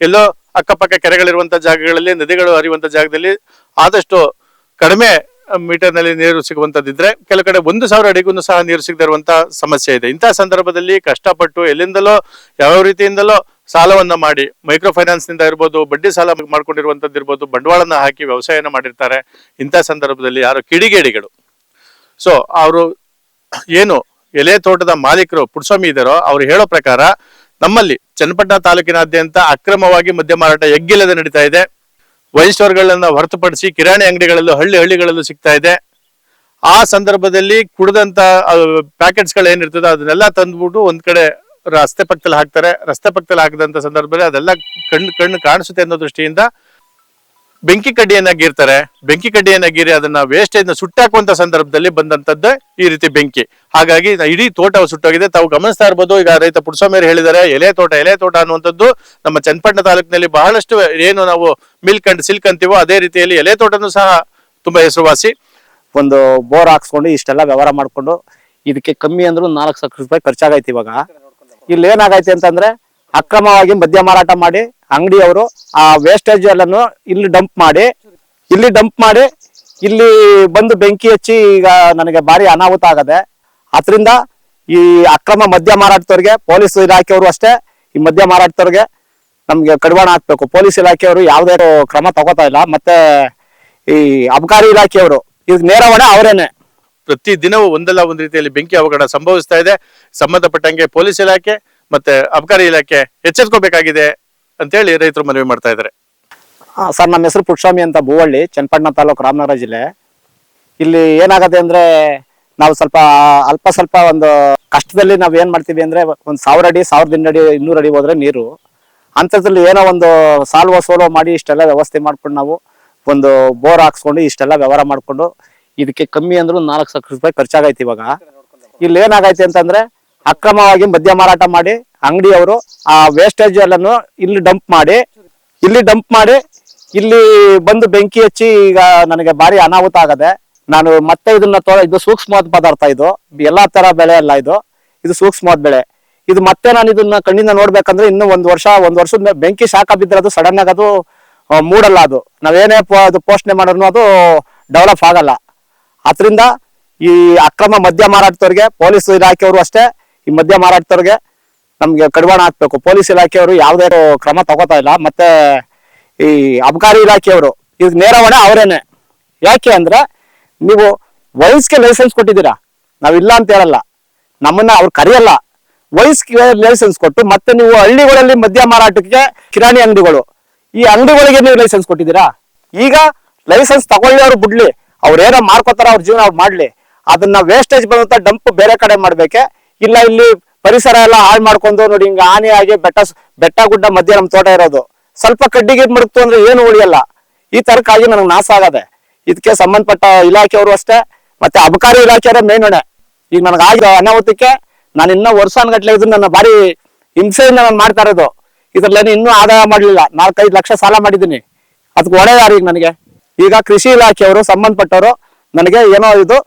ಎಲ್ಲೋ ಅಕ್ಕಪಕ್ಕ ಕೆರೆಗಳಿರುವಂತ ಜಾಗಗಳಲ್ಲಿ, ನದಿಗಳು ಹರಿಯುವಂತ ಜಾಗದಲ್ಲಿ ಆದಷ್ಟು ಕಡಿಮೆ ಮೀಟರ್ ನಲ್ಲಿ ನೀರು ಸಿಗುವಂತದ್ದಿದ್ರೆ, ಕೆಲವು ಕಡೆ 1,000 ಅಡಿಗೂ ಸಹ ನೀರು ಸಿಗದೇ ಇರುವಂತ ಸಮಸ್ಯೆ ಇದೆ. ಇಂತಹ ಸಂದರ್ಭದಲ್ಲಿ ಕಷ್ಟಪಟ್ಟು ಎಲ್ಲಿಂದಲೋ ಯಾವ ರೀತಿಯಿಂದಲೋ ಸಾಲವನ್ನ ಮಾಡಿ, ಮೈಕ್ರೋ ಫೈನಾನ್ಸ್ ನಿಂದ ಇರ್ಬೋದು, ಬಡ್ಡಿ ಸಾಲ ಮಾಡ್ಕೊಂಡಿರುವಂತದ್ದು ಇರ್ಬೋದು, ಬಂಡವಾಳನ ಹಾಕಿ ವ್ಯವಸಾಯನ ಮಾಡಿರ್ತಾರೆ. ಇಂತಹ ಸಂದರ್ಭದಲ್ಲಿ ಯಾರು ಕಿಡಿಗೇಡಿಗಳು, ಸೊ ಅವರು ಏನು ಎಲೆ ತೋಟದ ಮಾಲೀಕರು ಪುಟ್ಸ್ವಾಮಿ ಇದ್ದಾರೋ ಅವ್ರು ಹೇಳೋ ಪ್ರಕಾರ ನಮ್ಮಲ್ಲಿ ಚನ್ನಪಟ್ಟಣ ತಾಲೂಕಿನಾದ್ಯಂತ ಅಕ್ರಮವಾಗಿ ಮದ್ಯ ಮಾರಾಟ ಎಗ್ಗಿಲ್ಲದೆ ನಡೀತಾ ಇದೆ. ವೈನ್ ಸ್ಟೋರ್ಗಳನ್ನ ಹೊರತುಪಡಿಸಿ ಕಿರಾಣಿ ಅಂಗಡಿಗಳಲ್ಲೂ ಹಳ್ಳಿಗಳಲ್ಲೂ ಸಿಗ್ತಾ ಇದೆ. ಆ ಸಂದರ್ಭದಲ್ಲಿ ಕುಡಿದಂತ ಪ್ಯಾಕೆಟ್ಸ್ ಗಳು ಏನಿರ್ತದೆ ಅದನ್ನೆಲ್ಲ ತಂದ್ಬಿಟ್ಟು ಒಂದ್ ಕಡೆ ರಸ್ತೆ ಪಕ್ಕದಲ್ಲಿ ಹಾಕ್ತಾರೆ. ರಸ್ತೆ ಪಕ್ಕದಲ್ಲಿ ಹಾಕಿದಂತ ಸಂದರ್ಭದಲ್ಲಿ ಅದೆಲ್ಲ ಕಣ್ಣು ಕಾಣಿಸುತ್ತೆ ಅನ್ನೋ ದೃಷ್ಟಿಯಿಂದ ಬೆಂಕಿ ಕಡ್ಡಿಯನ್ನ ಗೀರ್ತಾರೆ. ಬೆಂಕಿ ಕಡ್ಡಿಯನ್ನ ಗೀರಿ ಅದನ್ನ ವೇಸ್ಟೇಜ್ ನ ಸುಟ್ಟಾಕುವಂತ ಸಂದರ್ಭದಲ್ಲಿ ಬಂದಂತದ್ದೇ ಈ ರೀತಿ ಬೆಂಕಿ. ಹಾಗಾಗಿ ಇಡೀ ತೋಟ ಸುಟ್ಟೋಗಿದೆ. ತಾವು ಗಮನಿಸ್ತಾ ಇರ್ಬೋದು, ಈಗ ರೈತ ಪುಟ್ಸ್ವಾಮಿ ಹೇಳಿದ್ದಾರೆ ಎಲೆ ತೋಟ ಅನ್ನುವಂಥದ್ದು ನಮ್ಮ ಚನ್ನಪಟ್ಟಣ ತಾಲೂಕಿನಲ್ಲಿ ಬಹಳಷ್ಟು ಏನು ನಾವು ಮಿಲ್ಕ್ ಅಂಡ್ ಸಿಲ್ಕ್ ಅಂತೀವೋ ಅದೇ ರೀತಿಯಲ್ಲಿ ಎಲೆ ತೋಟನೂ ಸಹ ತುಂಬಾ ಹೆಸರುವಾಸಿ. ಒಂದು ಬೋರ್ ಹಾಕ್ಸ್ಕೊಂಡು ಇಷ್ಟೆಲ್ಲ ವ್ಯವಹಾರ ಮಾಡ್ಕೊಂಡು ಇದಕ್ಕೆ ಕಮ್ಮಿ ಅಂದ್ರೂ 4 ಲಕ್ಷ ರೂಪಾಯಿ ಖರ್ಚಾಗೈತಿ. ಇವಾಗ ಇಲ್ಲಿ ಏನಾಗೈತಿ ಅಂತಂದ್ರೆ ಅಕ್ರಮವಾಗಿ ಮದ್ಯ ಮಾರಾಟ ಮಾಡಿ ಅಂಗಡಿಯವರು ಆ ವೇಸ್ಟೇಜ್ ಎಲ್ಲಾನು ಇಲ್ಲಿ ಡಂಪ್ ಮಾಡಿ ಇಲ್ಲಿ ಬಂದು ಬೆಂಕಿ ಹಚ್ಚಿ ಈಗ ನನಗೆ ಭಾರಿ ಅನಾಹುತ ಆಗದೆ. ಅದರಿಂದ ಈ ಅಕ್ರಮ ಮದ್ಯ ಮಾರಾಟದವ್ರಿಗೆ ಪೊಲೀಸ್ ಇಲಾಖೆಯವರು ಅಷ್ಟೇ ಈ ಮದ್ಯ ಮಾರಾಟದವ್ರಿಗೆ ನಮ್ಗೆ ಕಡಿವಾಣ ಹಾಕ್ಬೇಕು. ಪೊಲೀಸ್ ಇಲಾಖೆಯವರು ಯಾವುದೇ ಕ್ರಮ ತಗೋತಾ ಇಲ್ಲ. ಮತ್ತೆ ಈ ಅಬಕಾರಿ ಇಲಾಖೆಯವರು ಈಗ ನೇರ ಹೊಣೆ ಅವರೇನೆ. ಪ್ರತಿ ದಿನವೂ ಒಂದಲ್ಲ ಒಂದು ರೀತಿಯಲ್ಲಿ ಬೆಂಕಿ ಅವಘಡ ಸಂಭವಿಸ್ತಾ ಇದೆ. ಸಂಬಂಧಪಟ್ಟಂಗೆ ಪೊಲೀಸ್ ಇಲಾಖೆ ಮತ್ತೆ ಅಬಕಾರಿ ಇಲಾಖೆ ಎಚ್ಚೆತ್ಕೋಬೇಕಾಗಿದೆ ಅಂತೇಳಿ ರೈತರು ಮನವಿ ಮಾಡ್ತಾ ಇದ್ದಾರೆ. ಸರ್, ನಮ್ಮ ಹೆಸರು ಪುಟ್ಸ್ವಾಮಿ ಅಂತ, ಭೂವಳ್ಳಿ, ಚನ್ನಪಟ್ಟಣ ತಾಲೂಕು, ರಾಮನಗರ ಜಿಲ್ಲೆ. ಇಲ್ಲಿ ಏನಾಗತ್ತೆ ಅಂದ್ರೆ ನಾವು ಸ್ವಲ್ಪ ಒಂದು ಕಷ್ಟದಲ್ಲಿ ನಾವ್ ಏನ್ ಮಾಡ್ತೀವಿ ಅಂದ್ರೆ 1,000 ಅಡಿ 1,200 ಅಡಿ 200 ಅಡಿ ಹೋದ್ರೆ ನೀರು ಅಂತದ್ರಲ್ಲಿ ಏನೋ ಒಂದು ಸಾಲ್ವ ಮಾಡಿ ಇಷ್ಟೆಲ್ಲ ವ್ಯವಸ್ಥೆ ಮಾಡ್ಕೊಂಡು ನಾವು ಒಂದು ಬೋರ್ ಹಾಕ್ಸ್ಕೊಂಡು ಇಷ್ಟೆಲ್ಲ ವ್ಯವಹಾರ ಮಾಡ್ಕೊಂಡು ಇದಕ್ಕೆ ಕಮ್ಮಿ ಅಂದ್ರೂ 4 ಲಕ್ಷ ರೂಪಾಯಿ ಖರ್ಚಾಗೈತಿ. ಇವಾಗ ಇಲ್ಲಿ ಏನಾಗೈತಿ ಅಂತಂದ್ರೆ ಅಕ್ರಮವಾಗಿ ಮದ್ಯ ಮಾರಾಟ ಮಾಡಿ ಅಂಗಡಿಯವರು ಆ ವೇಸ್ಟೇಜ್ ಎಲ್ಲಾನು ಇಲ್ಲಿ ಡಂಪ್ ಮಾಡಿ ಇಲ್ಲಿ ಬಂದು ಬೆಂಕಿ ಹಚ್ಚಿ ಈಗ ನನಗೆ ಭಾರಿ ಅನಾಹುತ ಆಗದೆ. ನಾನು ಮತ್ತೆ ಇದು ಸೂಕ್ಷ್ಮವಾದ ಪದಾರ್ಥ, ಇದು ಎಲ್ಲಾ ತರ ಬೆಳೆ ಅಲ್ಲ, ಇದು ಸೂಕ್ಷ್ಮವಾದ ಬೆಳೆ. ಇದು ಮತ್ತೆ ನಾನು ಇದನ್ನ ಕಣ್ಣಿಂದ ನೋಡ್ಬೇಕಂದ್ರೆ ಇನ್ನು ಒಂದ್ ವರ್ಷದ ಬೆಂಕಿ ಶಾಖ ಬಿದ್ರೆ ಅದು ಸಡನ್ ಆಗಿ ಅದು ಮೂಡಲ್ಲ. ಅದು ನಾವೇನೇ ಅದು ಪೋಷಣೆ ಮಾಡಿದ್ರು ಅದು ಡೆವಲಪ್ ಆಗಲ್ಲ. ಅದರಿಂದ ಈ ಅಕ್ರಮ ಮದ್ಯ ಮಾರಾಟದವ್ರಿಗೆ ಪೊಲೀಸ್ ಇಲಾಖೆಯವರು ಅಷ್ಟೇ ಈ ಮದ್ಯ ಮಾರಾಟದವ್ರಿಗೆ ನಮ್ಗೆ ಕಡಿವಾಣ ಹಾಕ್ಬೇಕು. ಪೊಲೀಸ್ ಇಲಾಖೆಯವರು ಯಾವುದೇ ಕ್ರಮ ತಗೋತಾ ಇಲ್ಲ. ಮತ್ತೆ ಈ ಅಬಕಾರಿ ಇಲಾಖೆಯವರು ಈಗ ನೇರ ಹೊಣೆ ಅವರೇನೆ. ಯಾಕೆ ಅಂದ್ರೆ ನೀವು ವೈನ್ಸ್ಗೆ ಲೈಸೆನ್ಸ್ ಕೊಟ್ಟಿದ್ದೀರಾ, ನಾವಿಲ್ಲ ಅಂತ ಹೇಳಲ್ಲ, ನಮ್ಮನ್ನ ಅವ್ರು ಕರೆಯಲ್ಲ. ವೈನ್ಸ್ಗೆ ಲೈಸೆನ್ಸ್ ಕೊಟ್ಟು ಮತ್ತೆ ನೀವು ಹಳ್ಳಿಗಳಲ್ಲಿ ಮದ್ಯ ಮಾರಾಟಕ್ಕೆ ಕಿರಾಣಿ ಅಂಗಡಿಗಳು, ಈ ಅಂಗಡಿಗಳಿಗೆ ನೀವು ಲೈಸೆನ್ಸ್ ಕೊಟ್ಟಿದ್ದೀರಾ. ಈಗ ಲೈಸೆನ್ಸ್ ತಗೊಳ್ಳಿ, ಅವ್ರು ಬಿಡ್ಲಿ, ಅವ್ರೇನೋ ಮಾಡ್ಕೋತಾರ, ಅವ್ರ ಜೀವನ ಅವ್ರು ಮಾಡ್ಲಿ. ಅದನ್ನ ವೇಸ್ಟೇಜ್ ಬಂದಂತ ಡಂಪ್ ಬೇರೆ ಕಡೆ ಮಾಡ್ಬೇಕೆ. ಇಲ್ಲ ಇಲ್ಲಿ ಪರಿಸರ ಎಲ್ಲ ಹಾಳು ಮಾಡ್ಕೊಂಡು ನೋಡಿ ಹಿಂಗ ಆನೆಯಾಗಿ ಬೆಟ್ಟ ಗುಡ್ಡ ಮಧ್ಯೆ ನಮ್ ತೋಟ ಇರೋದು, ಸ್ವಲ್ಪ ಕಡ್ಡಿಗೆ ಮಡಗ್ತು ಅಂದ್ರೆ ಏನು ಉಳಿಯಲ್ಲ. ಈ ತರಕ್ಕಾಗಿ ನನಗೆ ನಾಶ ಆಗದೆ. ಇದಕ್ಕೆ ಸಂಬಂಧಪಟ್ಟ ಇಲಾಖೆಯವರು ಅಷ್ಟೇ ಮತ್ತೆ ಅಬಕಾರಿ ಇಲಾಖೆಯವರ ಮೇನ್ ಹೊಣೆ. ಈಗ ನನಗಾಗಿರೋ ಅನಾಹುತಕ್ಕೆ ನಾನು ಇನ್ನೂ ವರ್ಷಾನ್ಗಟ್ಲೆ ಇದನ್ನ ನನ್ನ ಭಾರಿ ಹಿಂಸೆಯಿಂದ ನಾನು ಮಾಡ್ತಾ ಇರೋದು. ಇದ್ರಲ್ಲಿ ಇನ್ನೂ ಆದಾಯ ಮಾಡ್ಲಿಲ್ಲ. 4-5 ಲಕ್ಷ ಸಾಲ ಮಾಡಿದ್ದೀನಿ. ಅದಕ್ಕೆ ಹೊಣೆ ಯಾರು ಈಗ ನನಗೆ? ಈಗ ಕೃಷಿ ಇಲಾಖೆಯವರು ಸಂಬಂಧಪಟ್ಟವರು ನನಗೆ ಏನೋ ಇದು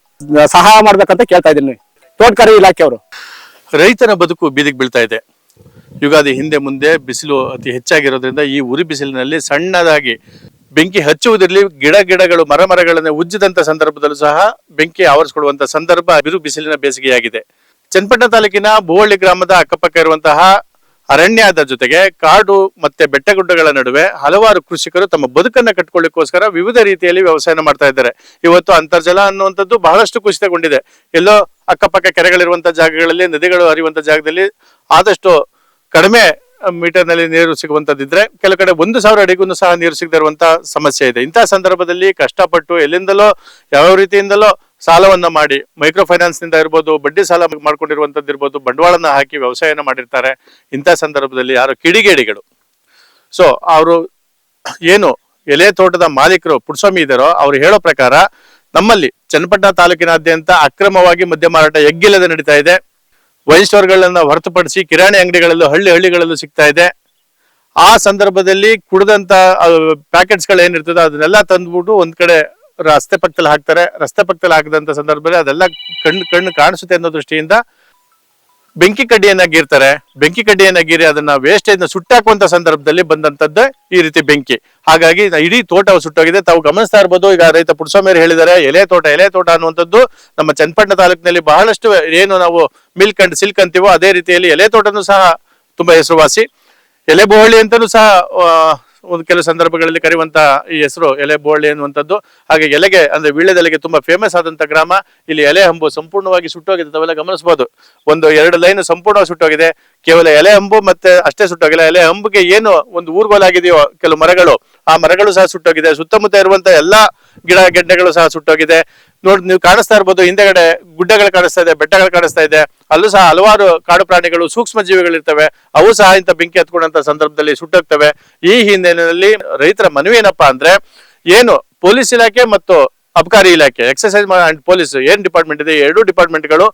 ಸಹಾಯ ಮಾಡ್ಬೇಕಂತ ಕೇಳ್ತಾ ಇದ್ದೀನಿ. ತೋಟಗಾರಿ ಇಲಾಖೆಯವರು. ರೈತನ ಬದುಕು ಬೀದಿಗೆ ಬೀಳ್ತಾ ಇದೆ. ಯುಗಾದಿ ಹಿಂದೆ ಮುಂದೆ ಬಿಸಿಲು ಅತಿ ಹೆಚ್ಚಾಗಿರೋದ್ರಿಂದ ಈ ಉರಿ ಬಿಸಿಲಿನಲ್ಲಿ ಸಣ್ಣದಾಗಿ ಬೆಂಕಿ ಹಚ್ಚುವುದಿರಲಿ, ಗಿಡಗಳು ಮರಗಳನ್ನ ಉಜ್ಜಿದಂತ ಸಂದರ್ಭದಲ್ಲೂ ಸಹ ಬೆಂಕಿ ಆವರಿಸಿಕೊಳ್ಳುವಂತ ಸಂದರ್ಭ ಬಿರು ಬಿಸಿಲಿನ ಬೇಸಿಗೆಯಾಗಿದೆ. ಚನ್ನಪಟ್ಟಣ ತಾಲೂಕಿನ ಭೂವಳ್ಳಿ ಗ್ರಾಮದ ಅಕ್ಕಪಕ್ಕ ಇರುವಂತಹ ಅರಣ್ಯದ ಜೊತೆಗೆ ಕಾಡು ಮತ್ತೆ ಬೆಟ್ಟಗುಡ್ಡಗಳ ನಡುವೆ ಹಲವಾರು ಕೃಷಿಕರು ತಮ್ಮ ಬದುಕನ್ನ ಕಟ್ಕೊಳ್ಳಿಕ್ಕೋಸ್ಕರ ವಿವಿಧ ರೀತಿಯಲ್ಲಿ ವ್ಯವಸಾಯ ಮಾಡ್ತಾ ಇದ್ದಾರೆ. ಇವತ್ತು ಅಂತರ್ಜಲ ಅನ್ನುವಂಥದ್ದು ಬಹಳಷ್ಟು ಕುಸಿತಗೊಂಡಿದೆ. ಎಲ್ಲೋ ಅಕ್ಕಪಕ್ಕ ಕೆರೆಗಳಿರುವಂತಹ ಜಾಗಗಳಲ್ಲಿ, ನದಿಗಳು ಹರಿಯುವಂತ ಜಾಗದಲ್ಲಿ ಆದಷ್ಟು ಕಡಿಮೆ ಮೀಟರ್ ನಲ್ಲಿ ನೀರು ಸಿಗುವಂತದ್ದಿದ್ರೆ, ಕೆಲವು ಕಡೆ 1,000 ಅಡಿಗೂ ಸಹ ನೀರು ಸಿಗದೇ ಇರುವಂತ ಸಮಸ್ಯೆ ಇದೆ. ಇಂತಹ ಸಂದರ್ಭದಲ್ಲಿ ಕಷ್ಟಪಟ್ಟು ಎಲ್ಲಿಂದಲೋ ಯಾವ ರೀತಿಯಿಂದಲೋ ಸಾಲವನ್ನ ಮಾಡಿ, ಮೈಕ್ರೋ ಫೈನಾನ್ಸ್ ನಿಂದ ಇರ್ಬೋದು, ಬಡ್ಡಿ ಸಾಲ ಮಾಡ್ಕೊಂಡಿರುವಂತದ್ದು ಇರ್ಬೋದು, ಬಂಡವಾಳನ ಹಾಕಿ ವ್ಯವಸಾಯನ ಮಾಡಿರ್ತಾರೆ. ಇಂತಹ ಸಂದರ್ಭದಲ್ಲಿ ಯಾರು ಕಿಡಿಗೇಡಿಗಳು, ಸೊ ಅವರು ಏನು ಎಲೆ ತೋಟದ ಮಾಲೀಕರು ಪುಟ್ಸ್ವಾಮಿ ಇದ್ದಾರೋ ಅವ್ರು ಹೇಳೋ ಪ್ರಕಾರ ನಮ್ಮಲ್ಲಿ ಚನ್ನಪಟ್ಟಣ ತಾಲೂಕಿನಾದ್ಯಂತ ಅಕ್ರಮವಾಗಿ ಮದ್ಯ ಮಾರಾಟ ಎಗ್ಗಿಲ್ಲದೆ ನಡೀತಾ ಇದೆ. ವೈನ್ ಸ್ಟೋರ್ಗಳನ್ನ ಹೊರತುಪಡಿಸಿ ಕಿರಾಣಿ ಅಂಗಡಿಗಳಲ್ಲೂ ಹಳ್ಳಿಗಳಲ್ಲೂ ಸಿಗ್ತಾ ಇದೆ. ಆ ಸಂದರ್ಭದಲ್ಲಿ ಕುಡಿದಂತ ಪ್ಯಾಕೆಟ್ಸ್ ಗಳು ಏನಿರ್ತದೆ ಅದನ್ನೆಲ್ಲ ತಂದ್ಬಿಟ್ಟು ಒಂದ್ ಕಡೆ ರಸ್ತೆ ಪಕ್ಕದಲ್ಲಿ ಹಾಕ್ತಾರೆ. ರಸ್ತೆ ಪಕ್ಕದಲ್ಲಿ ಹಾಕಿದಂತ ಸಂದರ್ಭದಲ್ಲಿ ಅದೆಲ್ಲ ಕಣ್ಣು ಕಾಣಿಸುತ್ತೆ ಅನ್ನೋ ದೃಷ್ಟಿಯಿಂದ ಬೆಂಕಿ ಕಡ್ಡಿಯನ್ನ ಗೀರ್ತಾರೆ. ಬೆಂಕಿ ಕಡ್ಡಿಯನ್ನ ಗೀರಿ ಅದನ್ನ ವೇಸ್ಟೇಜ್ ನ ಸುಟ್ಟಾಕುವಂತ ಸಂದರ್ಭದಲ್ಲಿ ಬಂದಂತದ್ದೇ ಈ ರೀತಿ ಬೆಂಕಿ. ಹಾಗಾಗಿ ಇಡೀ ತೋಟ ಸುಟ್ಟೋಗಿದೆ. ತಾವು ಗಮನಿಸ್ತಾ ಇರ್ಬೋದು, ಈಗ ರೈತ ಪುಟ್ಟಸ್ವಾಮಿಯವರು ಹೇಳಿದ್ದಾರೆ ಎಲೆ ತೋಟ ಅನ್ನುವಂಥದ್ದು ನಮ್ಮ ಚನ್ನಪಟ್ಟಣ ತಾಲೂಕಿನಲ್ಲಿ ಬಹಳಷ್ಟು ಏನು ನಾವು ಮಿಲ್ಕ್ ಅಂಡ್ ಸಿಲ್ಕ್ ಅಂತೀವೋ ಅದೇ ರೀತಿಯಲ್ಲಿ ಎಲೆ ತೋಟನೂ ಸಹ ತುಂಬಾ ಹೆಸರುವಾಸಿ. ಎಲೆ ಬೋಹಳ್ಳಿ ಅಂತಾನೂ ಸಹ ಒಂದು ಕೆಲವು ಸಂದರ್ಭಗಳಲ್ಲಿ ಕರೆಯುವಂತ ಈ ಹೆಸರು ಎಲೆ ಬೋಹಳ್ಳಿ ಅನ್ನುವಂಥದ್ದು. ಹಾಗೆ ಎಲೆಗೆ ಅಂದ್ರೆ ವೀಳ್ಯದೆಲೆಗೆ ತುಂಬಾ ಫೇಮಸ್ ಆದಂತ ಗ್ರಾಮ. ಇಲ್ಲಿ ಎಲೆ ಹಂಬು ಸಂಪೂರ್ಣವಾಗಿ ಸುಟ್ಟೋಗಿದೆ. ತಾವೆಲ್ಲ ಗಮನಿಸಬಹುದು, 1-2 ಲೈನ್ ಸಂಪೂರ್ಣವಾಗಿ ಸುಟ್ಟೋಗಿದೆ. ಕೇವಲ ಎಲೆ ಹಂಬು ಮತ್ತೆ ಅಷ್ಟೇ ಸುಟ್ಟೋಗಿಲ್ಲ, ಎಲೆ ಹಂಬುಗೆ ಏನು ಒಂದು ಊರ್ಗೋಲಾಗಿದೆಯೋ ಕೆಲವು ಮರಗಳು, ಆ ಮರಗಳು ಸಹ ಸುಟ್ಟೋಗಿದೆ. ಸುತ್ತಮುತ್ತ ಇರುವಂತ ಎಲ್ಲಾ ಗಿಡ ಗೆಡ್ಡೆಗಳು ಸಹ ಸುಟ್ಟೋಗಿದೆ. ನೋಡಿ, ನೀವು ಕಾಣಿಸ್ತಾ ಇರ್ಬೋದು, ಹಿಂದೆಗಡೆ ಗುಡ್ಡಗಳು ಕಾಣಿಸ್ತಾ ಇದೆ, ಬೆಟ್ಟಗಳು ಕಾಣಿಸ್ತಾ ಇದೆ. ಅಲ್ಲೂ ಸಹ ಹಲವಾರು ಕಾಡು ಪ್ರಾಣಿಗಳು, ಸೂಕ್ಷ್ಮ ಜೀವಿಗಳಿರ್ತವೆ. ಅವು ಸಹ ಇಂಥ ಬೆಂಕಿ ಹತ್ಕೊಂಡಂತ ಸಂದರ್ಭದಲ್ಲಿ ಸುಟ್ಟೋಗ್ತವೆ. ಈ ಹಿನ್ನೆಲೆಯಲ್ಲಿ ರೈತರ ಮನವಿ ಏನಪ್ಪಾ ಅಂದ್ರೆ, ಏನು ಪೊಲೀಸ್ ಇಲಾಖೆ ಮತ್ತು ಅಬಕಾರಿ ಇಲಾಖೆ, ಎಕ್ಸೈಸ್ ಅಂಡ್ ಪೊಲೀಸ್ ಏನ್ ಡಿಪಾರ್ಟ್ಮೆಂಟ್ ಇದೆ, 2 ಡಿಪಾರ್ಟ್ಮೆಂಟ್ಗಳು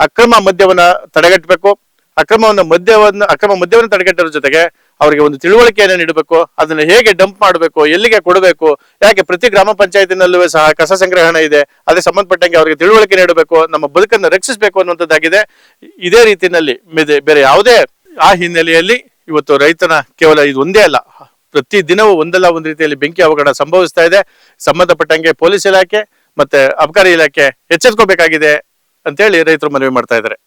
ಅಕ್ರಮ ಮದ್ಯವನ್ನ ತಡೆಗಟ್ಟಬೇಕು. ಅಕ್ರಮ ಮದ್ಯವನ್ನು ತಡೆಗಟ್ಟರ ಜೊತೆಗೆ ಅವರಿಗೆ ಒಂದು ತಿಳುವಳಿಕೆಯನ್ನು ನೀಡಬೇಕು. ಅದನ್ನ ಹೇಗೆ ಡಂಪ್ ಮಾಡಬೇಕು, ಎಲ್ಲಿಗೆ ಕೊಡಬೇಕು, ಯಾಕೆ ಪ್ರತಿ ಗ್ರಾಮ ಪಂಚಾಯತಿನಲ್ಲೂ ಸಹ ಕಸ ಸಂಗ್ರಹಣೆ ಇದೆ, ಅದಕ್ಕೆ ಸಂಬಂಧಪಟ್ಟಂಗೆ ಅವರಿಗೆ ತಿಳುವಳಿಕೆ ನೀಡಬೇಕು, ನಮ್ಮ ಬದುಕನ್ನು ರಕ್ಷಿಸಬೇಕು ಅನ್ನುವಂಥದ್ದಾಗಿದೆ. ಇದೇ ರೀತಿಯಲ್ಲಿ ಬೇರೆ ಯಾವುದೇ ಆ ಹಿನ್ನೆಲೆಯಲ್ಲಿ ಇವತ್ತು ರೈತನ ಕೇವಲ ಇದು ಒಂದೇ ಅಲ್ಲ, ಪ್ರತಿ ದಿನವೂ ಒಂದಲ್ಲ ಒಂದು ರೀತಿಯಲ್ಲಿ ಬೆಂಕಿ ಅವಘಡ ಸಂಭವಿಸ್ತಾ ಇದೆ. ಸಂಬಂಧಪಟ್ಟಂಗೆ ಪೊಲೀಸ್ ಇಲಾಖೆ ಮತ್ತೆ ಅಬಕಾರಿ ಇಲಾಖೆ ಎಚ್ಚೆತ್ಕೋಬೇಕಾಗಿದೆ ಅಂತೇಳಿ ರೈತರು ಮನವಿ ಮಾಡ್ತಾ ಇದ್ದಾರೆ.